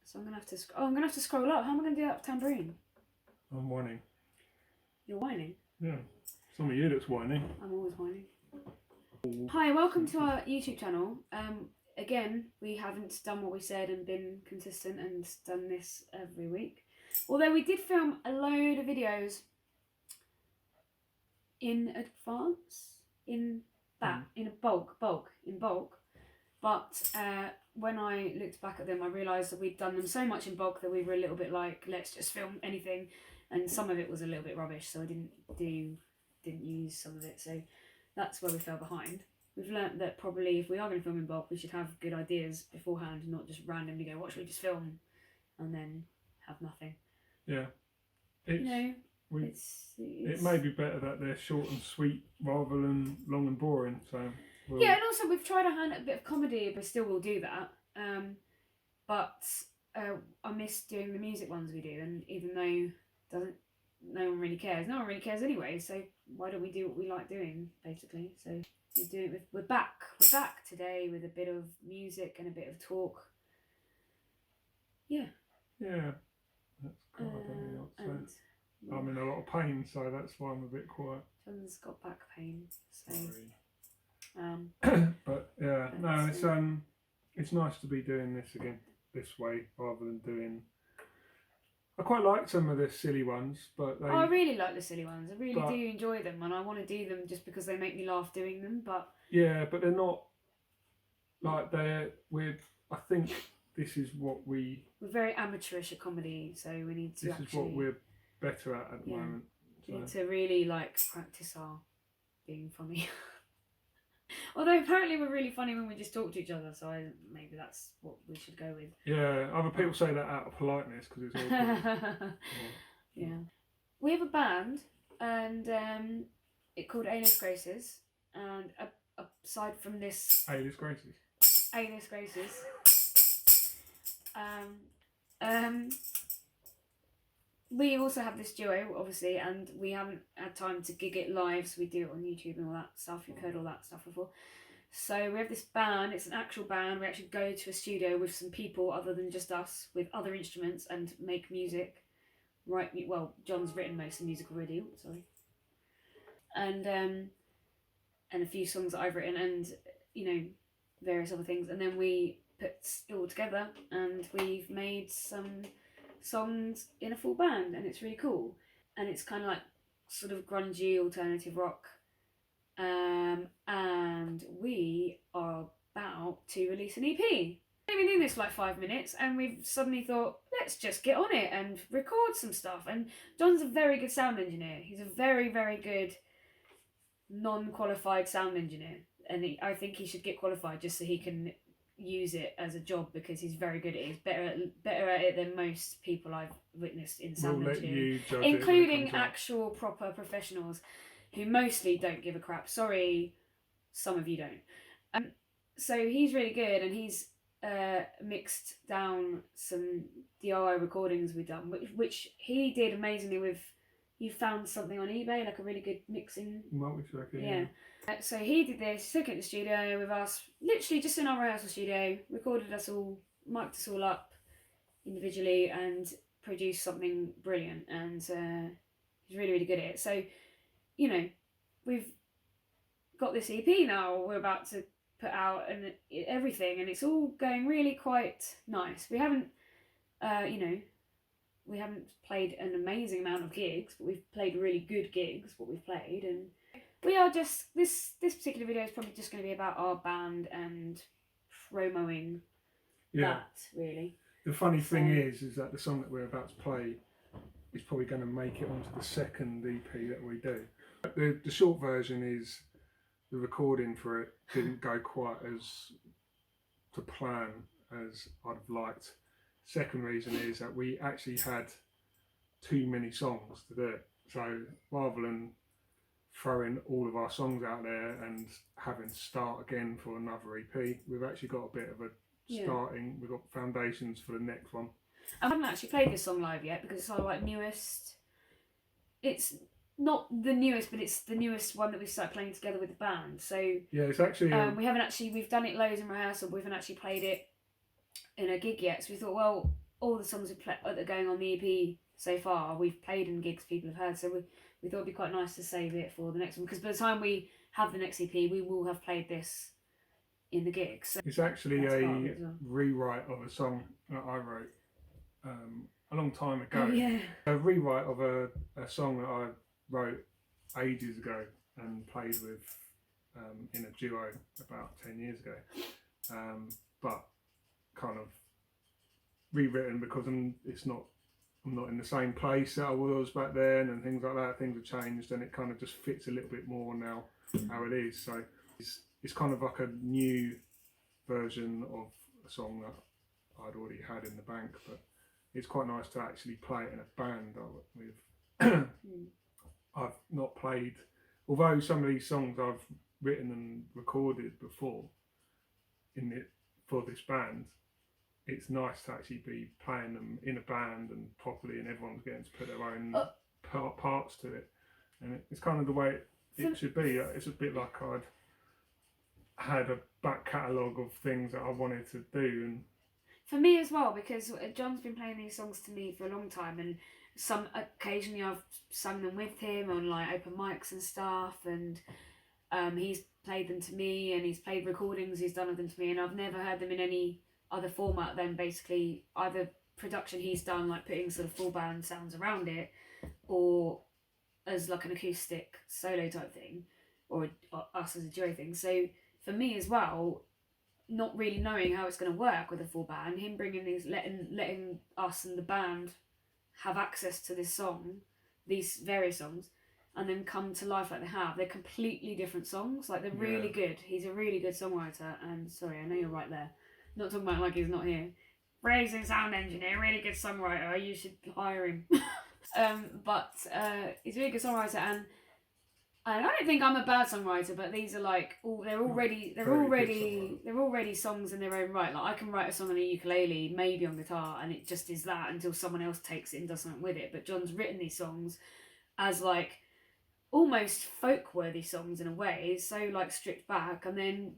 So I'm gonna have to. I'm gonna have to scroll up. How am I gonna do that with tambourine? I'm whining. You're whining. Yeah. Some of you that's whining. I'm always whining. Hi, welcome to our YouTube channel. Again, we haven't done what we said and been consistent and done this every week. Although we did film a load of videos in advance, in bulk. But when I looked back at them, I realised that we'd done them so much in bulk that we were a little bit like, let's just film anything, and some of it was a little bit rubbish, so I didn't use some of it. So that's where we fell behind. We've learnt that probably if we are going to film in bulk, we should have good ideas beforehand, and not just randomly go, what should we just film, and then have nothing. Yeah. It may be better that they're short and sweet rather than long and boring. So yeah, and also we've tried our hand at a bit of comedy, but still we'll do that. But I miss doing the music ones we do, and even though no one really cares. No one really cares anyway. So why don't we do what we like doing, basically? So we're back today with a bit of music and a bit of talk. Yeah. Yeah. That's cool. I don't know what to say. I'm in a lot of pain, so that's why I'm a bit quiet. John's got back pain, so. But yeah, no, it's nice to be doing this again this way rather than doing. I quite like some of the silly ones, but I really like the silly ones. I really do enjoy them, and I want to do them just because they make me laugh doing them. But yeah, but they're not like I think this is what we're very amateurish at comedy, so we need to. This is what we're better at the moment. We need to really practice our being funny. Although apparently we're really funny when we just talk to each other, so maybe that's what we should go with. Yeah, other people say that out of politeness because it's awkward. Yeah. We have a band, and it's called Alias Graces, and aside from this... Alias Graces. Alias Graces. We also have this duo, obviously, and we haven't had time to gig it live, so we do it on YouTube and all that stuff. You've heard all that stuff before. So we have this band. It's an actual band. We actually go to a studio with some people other than just us, with other instruments, and make music. Well, John's written most of the music already. Sorry. And a few songs that I've written, and various other things. And then we put it all together, and we've made some songs in a full band, and it's really cool. And it's kind of like sort of grungy alternative rock. And we are about to release an EP. We've been doing this for like 5 minutes, and we've suddenly thought, let's just get on it and record some stuff. And John's a very good sound engineer. He's a very, very good non-qualified sound engineer, and I think he should get qualified just so he can use it as a job, because he's very good at it. He's better at it than most people I've witnessed in sound engineering, including actual proper professionals who mostly don't give a crap. Sorry, some of you don't. So he's really good, and he's mixed down some DIY recordings we've done, which he did amazingly with. You found something on eBay, like a really good mixing multi-track. Yeah. So he did this, took it to the studio with us, literally just in our rehearsal studio, recorded us all, mic'd us all up individually, and produced something brilliant. And he's really, really good at it. So, we've got this EP now we're about to put out, and everything, and it's all going really quite nice. We haven't, we haven't played an amazing amount of gigs, but we've played really good gigs, what we've played, and we are just, this particular video is probably just going to be about our band and promoing that, really. The funny thing is that the song that we're about to play is probably going to make it onto the second EP that we do. The short version is the recording for it didn't go quite as to plan as I'd have liked. Second reason is that we actually had too many songs to do it. So rather than throwing all of our songs out there and having to start again for another EP, we've actually got a bit of a starting. We've got foundations for the next one. I haven't actually played this song live yet because it's our newest. It's not the newest, but it's the newest one that we started playing together with the band. So yeah, it's actually we've done it loads in rehearsal, but we haven't actually played it in a gig yet. So we thought, well, all the songs that are going on the EP so far, we've played in gigs people have heard. So we thought it'd be quite nice to save it for the next one, because by the time we have the next EP, we will have played this in the gigs. So it's actually that's a part of it as well. rewrite of a song that I wrote a long time ago. Oh, yeah. A rewrite of a song that I wrote ages ago and played with in a duo about 10 years ago, but kind of rewritten because I'm not in the same place that I was back then, and things like that. Things have changed, and it kind of just fits a little bit more now how it is. So it's kind of like a new version of a song that I'd already had in the bank, but it's quite nice to actually play it in a band with. I've not played, although some of these songs I've written and recorded before for this band. It's nice to actually be playing them in a band and properly, and everyone's getting to put their own parts to it, and it's kind of the way it should be. It's a bit like I'd had a back catalogue of things that I wanted to do, and for me as well, because John's been playing these songs to me for a long time, and occasionally I've sung them with him on like open mics and stuff, and he's played them to me, and he's played recordings he's done of them to me, and I've never heard them in any other format than basically either production he's done, like putting sort of full band sounds around it, or as like an acoustic solo type thing, or us as a duo thing. So for me as well, not really knowing how it's going to work with a full band, him bringing these, letting us and the band have access to this song, these various songs, and then come to life like they have. They're completely different songs. Like, they're really good. He's a really good songwriter, and sorry, I know you're right there. Not talking about like he's not here. Amazing sound engineer, really good songwriter. You should hire him. But he's a really good songwriter, and I don't think I'm a bad songwriter, but these are like they're already songs in their own right. Like, I can write a song on a ukulele, maybe on guitar, and it just is that until someone else takes it and does something with it. But John's written these songs as like almost folk-worthy songs in a way, so like stripped back, and then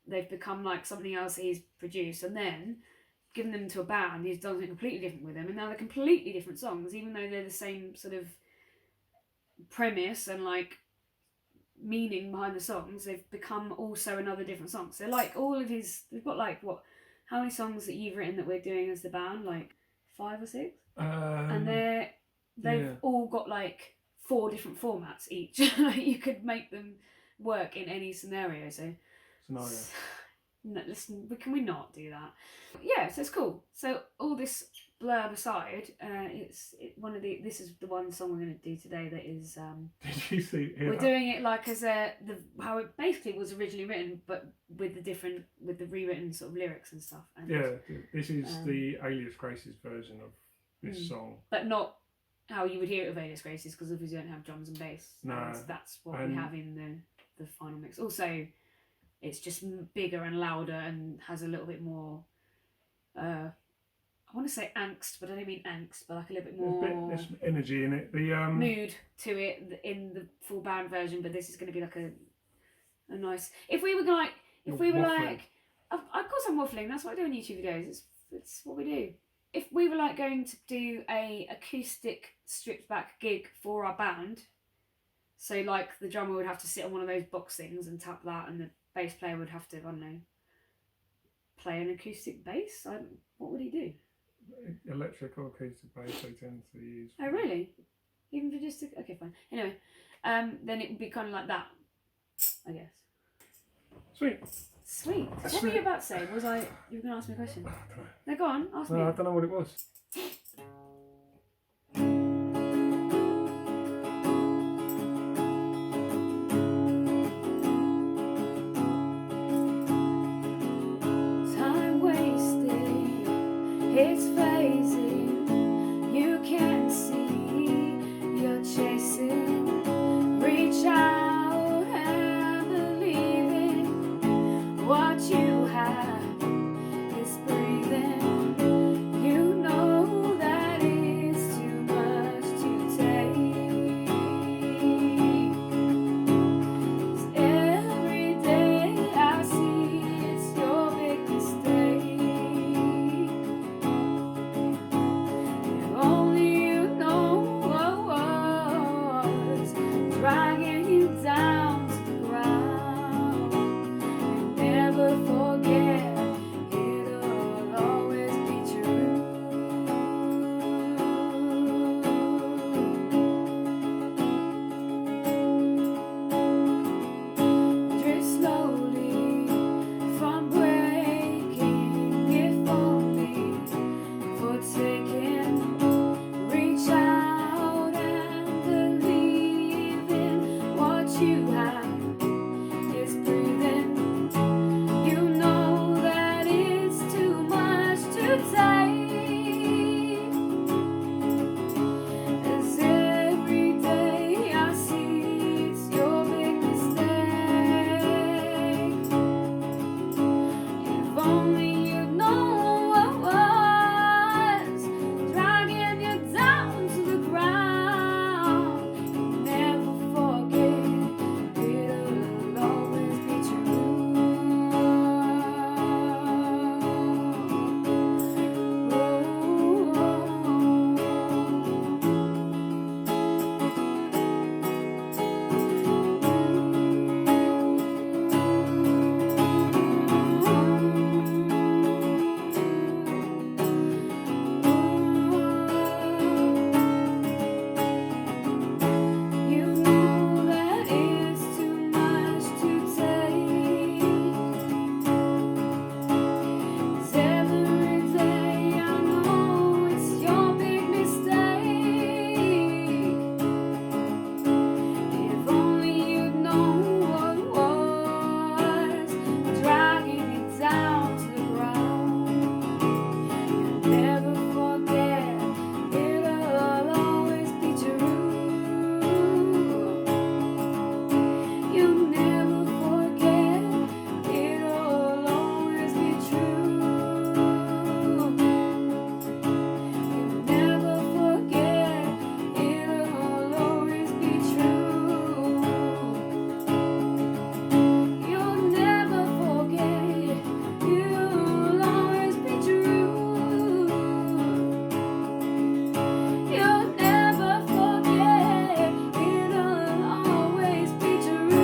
they've become like something else he's produced, and then given them to a band who's done something completely different with them, and now they're completely different songs, even though they're the same sort of premise and like meaning behind the songs. They've become also another different song. So like all of his, we've got like how many songs that you've written that we're doing as the band? Like 5 or 6, and they've all got like 4 different formats each. You could make them work in any scenario. So scenario. No, listen, can we not do that? Yeah, so it's cool. So all this blurb aside, this is the one song we're going to do today that is. Did you see? We're doing it like as how it basically was originally written, but with the rewritten sort of lyrics and stuff. And, this is the Alias Graces version of this song, but not how you would hear it with Alias Graces, because obviously you don't have drums and bass. No, that's what we have in the final mix. Also, it's just bigger and louder and has a little bit more, I want to say angst, but I don't mean angst, but like a little bit more... There's energy in it. The mood to it in the full band version, but this is going to be like a nice... Of course I'm waffling, that's what I do in YouTube videos, it's what we do. If we were like going to do a acoustic stripped back gig for our band, so like the drummer would have to sit on one of those box things and tap that, and the bass player would have to, I don't know, play an acoustic bass? What would he do? Electric or acoustic bass they tend to use. Oh really? Even for just okay, fine. Anyway, then it would be kind of like that, I guess. Sweet. What were you about to say? You were going to ask me a question? I don't know. No, go on, ask me. I don't know what it was. Time wasted, it's phasing. You can't see, you're chasing. Reach out and believe in what you have is breathing. You know that it's too much to take. 'Cause every day I see it's your big mistake. taking. Reach out and believe in what you have. Is breathing. You know that it's too much to take. As every day I see it's your big mistake. If only you'd know what was dragging you down to the ground. You'll never forget, it'll always be true. You know that it's too much to take. 'Cause every day I know it's your big mistake. If only you'd know what was dragging you down to the ground. You'll never forget, it'll always be true. You'll never forget, it'll always be true. You'll never forget, it'll always be true. You'll never forget, it'll always be true. You'll never forget, it'll always be true.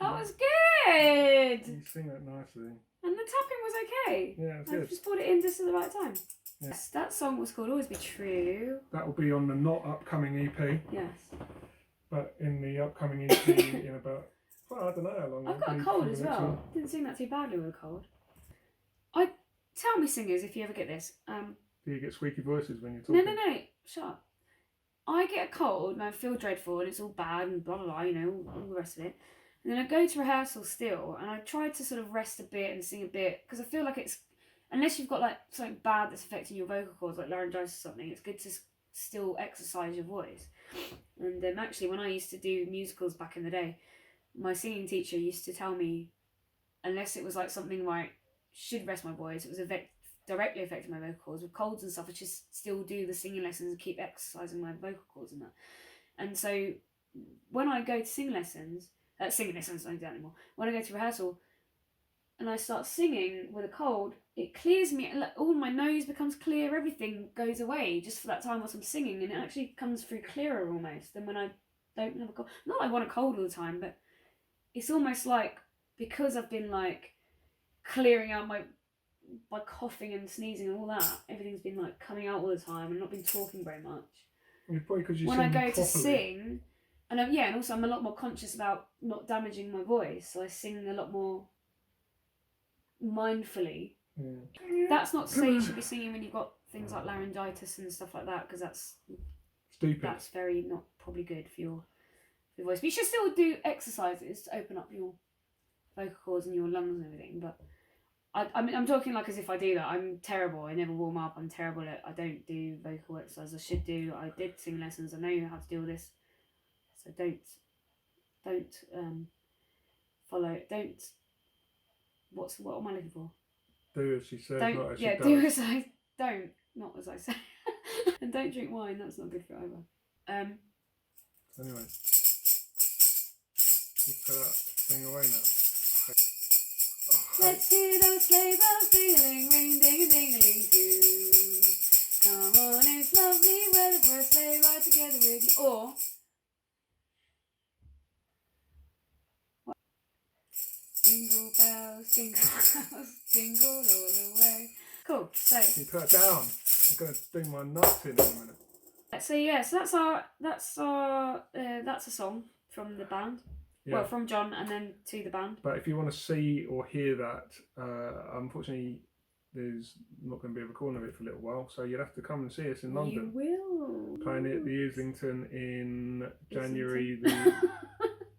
That was good! You sing that nicely. And the tapping was okay. Yeah, it's I good. just brought it in just at the right time. Yeah. Yes, that song was called Always Be True. That will be on the not upcoming EP, Yes. but in the upcoming EP in about, well, I don't know how long. I've it'll got a be cold for the as next well. one. Didn't sing that too badly with a cold. Tell me, singers, if you ever get this. Do you get squeaky voices when you're No, talking? no, shut up. I get a cold and I feel dreadful and it's all bad and blah blah blah, you know, all the rest of it. And then I go to rehearsal still and I try to sort of rest a bit and sing a bit because I feel like it's, unless you've got like something bad that's affecting your vocal cords like laryngitis or something, it's good to still exercise your voice. And actually, when I used to do musicals back in the day, my singing teacher used to tell me, unless it was like something where I should rest my voice, it was directly affecting my vocal cords. With colds and stuff, I just still do the singing lessons and keep exercising my vocal cords and that. And so when I go to singing lessons, I don't do that anymore. When I go to rehearsal and I start singing with a cold, it clears me, all my nose becomes clear, everything goes away just for that time whilst I'm singing, and it actually comes through clearer almost than when I don't have a cold. Not that I want a cold all the time, but it's almost like, because I've been like clearing out my by coughing and sneezing and all that, everything's been like coming out all the time and not been talking very much. It's probably because you When sing I go properly. to sing, and and also I'm a lot more conscious about not damaging my voice, so I sing a lot more mindfully. Yeah. That's not to say you should be singing when you've got things like laryngitis and stuff like that, because that's Stupid. very not probably good for your voice. But you should still do exercises to open up your vocal cords and your lungs and everything. But I'm talking like as if I do that. I'm terrible. I never warm up. I'm terrible at. I don't do vocal exercises. I should do. I did sing lessons. I know how to deal with this. So don't follow. Don't. What am I looking for? Do as she says, Don't, not as she yeah, does. do as I don't, not as I say. And don't drink wine. That's not good for either. Anyway, you put that thing away now. Let's hear those sleigh bells jingling, ring ding a ding a ling too. Come on, it's lovely weather for a sleigh ride together with you. Or what? Jingle bells, jingle all the way. Cool. So Can you put that down? I'm going to do my nuts in a minute. so that's a song from the band. Yeah. Well, from John and then to the band. But if you want to see or hear that, unfortunately, there's not going to be a recording of it for a little while, so you'll have to come and see us in London. You will. Playing it at the Islington in January.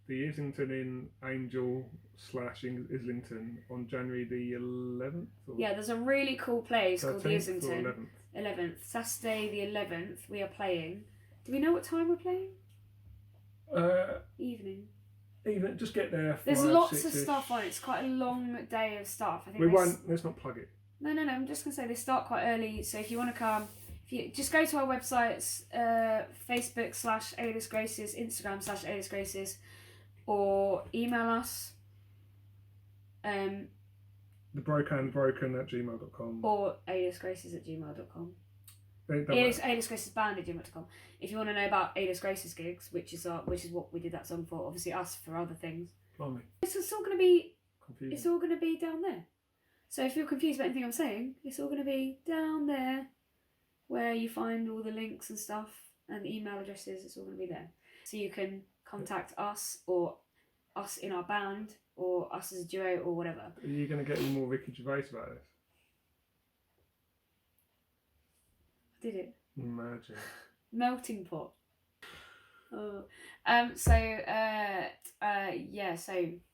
The Islington in Angel/Islington on January the 11th? Yeah, there's a really cool place called the 13th Islington. or 11th. Saturday the 11th, we are playing. Do we know what time we're playing? Evening. Just get there. There's lots of stuff on it. It's quite a long day of stuff. I think let's not plug it. No. I'm just going to say they start quite early. So if you want to come, if you just go to our websites, Facebook/Alias Graces, Instagram /Alias Graces, or email us. thebrokeandbroken@gmail.com or aliasgraces@gmail.com. aliasgracesband@gmail.com. If you want to know about Alias Graces gigs, which is what we did that song for, obviously us for other things. Blimey. It's all going to be Confusing. It's all going to be down there. So if you're confused about anything I'm saying, it's all going to be down there, where you find all the links and stuff and email addresses. It's all going to be there, so you can contact us or us in our band or us as a duo or whatever. Are you going to get any more Ricky Gervais about this? Did it? Imagine. Melting pot. Oh. So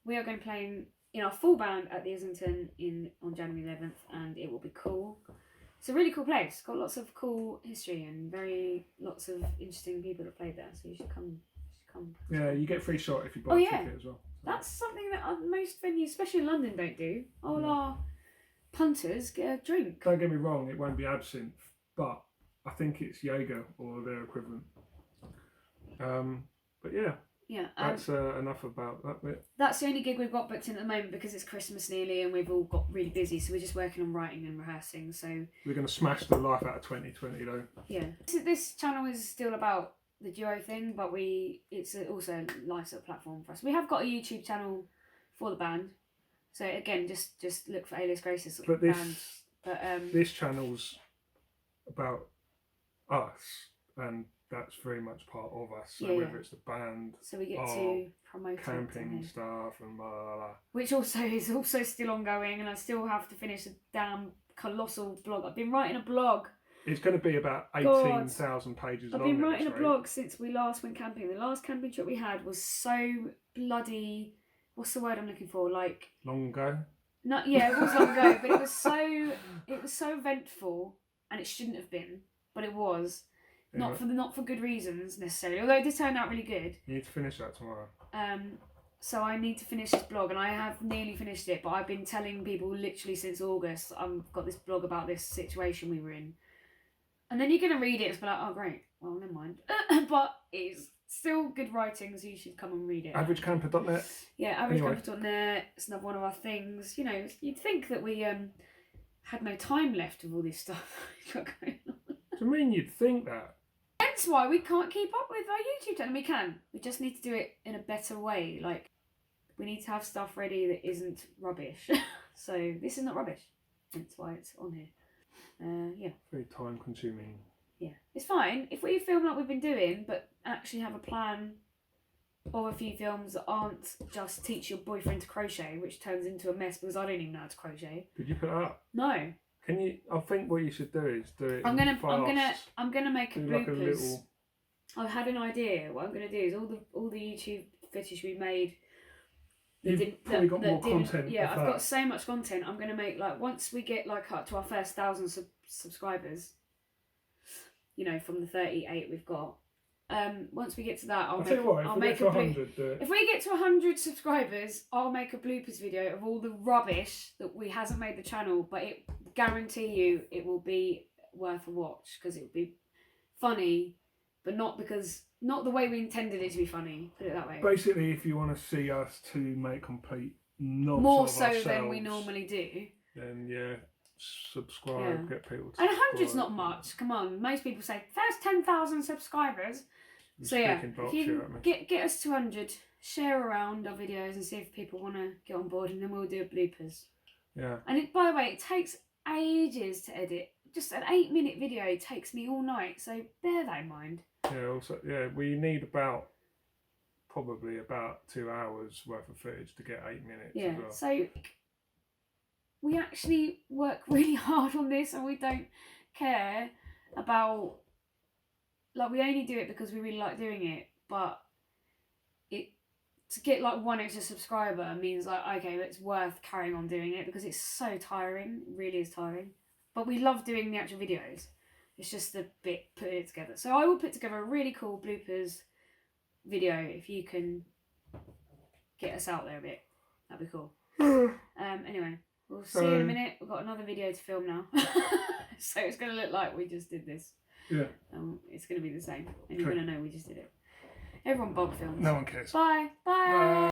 we are going to play in our full band at the Islington on January 11th, and it will be cool. It's a really cool place. Got lots of cool history and lots of interesting people that played there. So you should come. Yeah, you get free shot if you buy a ticket as well. So. That's something that most venues, especially in London, don't do. All our punters get a drink. Don't get me wrong, it won't be absinthe, but I think it's Jaeger or their equivalent. But yeah. Yeah. That's enough about that bit. That's the only gig we've got booked in at the moment because it's Christmas nearly and we've all got really busy, so we're just working on writing and rehearsing. So we're going to smash the life out of 2020 though. Yeah. This channel is still about the duo thing, but it's also a nice little platform for us. We have got a YouTube channel for the band, so again, just look for Alias Graces. But this channel's about us, and that's very much part of us. So whether it's the band, so we get to promote camping stuff and blah, blah, blah. Which also is still ongoing, and I still have to finish a damn colossal blog. I've been writing a blog. It's going to be about 18,000 pages long. I've been writing a blog since we last went camping. The last camping trip we had was so bloody... What's the word I'm looking for? Like... Long ago? It was long ago, but it was so eventful, and it shouldn't have been, but it was. Yeah. Not for good reasons necessarily, although it did turn out really good. You need to finish that tomorrow. So I need to finish this blog, and I have nearly finished it, but I've been telling people literally since August I've got this blog about this situation we were in. And then you're going to read it and be like, oh great, well never mind. But it's still good writing, so you should come and read it. Averagecamper.net. Yeah, averagecamper.net. It's another one of our things. You know, you'd think that we had no time left of all this stuff got going on. What do you mean you'd think that? That's why we can't keep up with our YouTube channel. We can. We just need to do it in a better way. Like, we need to have stuff ready that isn't rubbish. So this is not rubbish. That's why it's on here. Yeah. Very time consuming. Yeah. It's fine if we film like we've been doing, but actually have a plan of a few films that aren't just teach your boyfriend to crochet, which turns into a mess because I don't even know how to crochet. Did you put it up? No. Can you? I think what you should do is do it. I'm gonna make a bloopers. Like I've had an idea. What I'm gonna do is all the YouTube footage we made. You've probably got more content. Yeah, I've got so much content. I'm gonna make once we get up to our first 1,000 subscribers. You know, from the 38 we've got. Once we get to that, I'll make a 100. If we get to 100 subscribers, I'll make a bloopers video of all the rubbish that hasn't made the channel, but it guarantee you it will be worth a watch because it will be funny, but not the way we intended it to be funny. Put it that way. Basically, if you want to see us to make complete knobs more of so ourselves, than we normally do, then subscribe, get people to. And 100's not much. Come on, most people say first 10,000 subscribers. So yeah, if you get us to 100, share around our videos and see if people want to get on board, and then we'll do bloopers. Yeah. And by the way, it takes ages to edit. Just an 8-minute video takes me all night, so bear that in mind. Yeah. Also, we need about probably about 2 hours worth of footage to get 8 minutes. Yeah. As well. So we actually work really hard on this, and we don't care about, like, we only do it because we really like doing it, but to get like one extra subscriber means like, okay, it's worth carrying on doing it because it's so tiring. It really is tiring. But we love doing the actual videos. It's just the bit putting it together. So I will put together a really cool bloopers video if you can get us out there a bit. That'd be cool. Anyway, we'll see you in a minute. We've got another video to film now. So it's going to look like we just did this. Yeah. It's going to be the same. And you're going to know we just did it. Everyone bog films. No one cares. Bye. Bye.